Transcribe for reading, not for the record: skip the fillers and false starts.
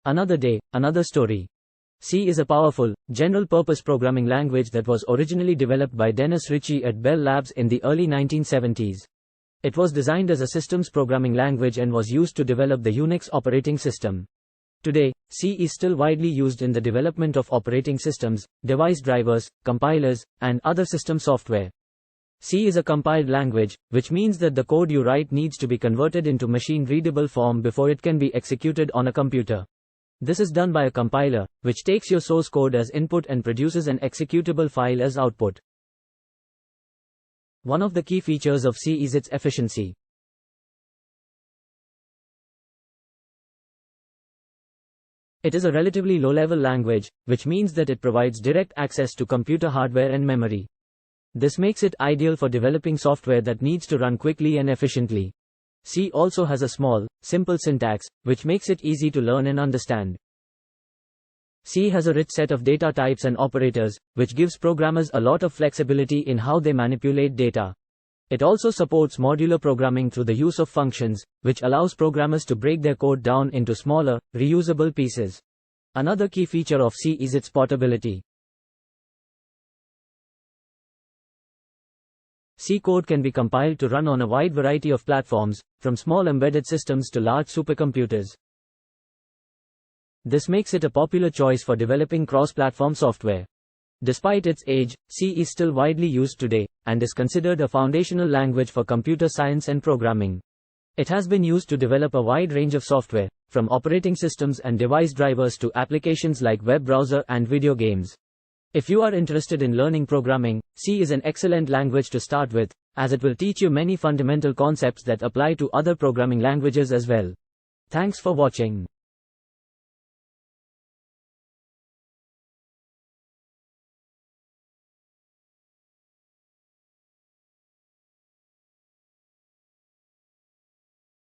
Another day, another story. C is a powerful, general-purpose programming language that was originally developed by Dennis Ritchie at Bell Labs in the early 1970s. It was designed as a systems programming language and was used to develop the Unix operating system. Today, C is still widely used in the development of operating systems, device drivers, compilers, and other system software. C is a compiled language, which means that the code you write needs to be converted into machine-readable form before it can be executed on a computer. This is done by a compiler, which takes your source code as input and produces an executable file as output. One of the key features of C is its efficiency. It is a relatively low-level language, which means that it provides direct access to computer hardware and memory. This makes it ideal for developing software that needs to run quickly and efficiently. C also has a small, simple syntax, which makes it easy to learn and understand. C has a rich set of data types and operators, which gives programmers a lot of flexibility in how they manipulate data. It also supports modular programming through the use of functions, which allows programmers to break their code down into smaller, reusable pieces. Another key feature of C is its portability. C code can be compiled to run on a wide variety of platforms, from small embedded systems to large supercomputers. This makes it a popular choice for developing cross-platform software. Despite its age, C is still widely used today, and is considered a foundational language for computer science and programming. It has been used to develop a wide range of software, from operating systems and device drivers to applications like web browser and video games. If you are interested in learning programming, C is an excellent language to start with, as it will teach you many fundamental concepts that apply to other programming languages as well. Thanks for watching.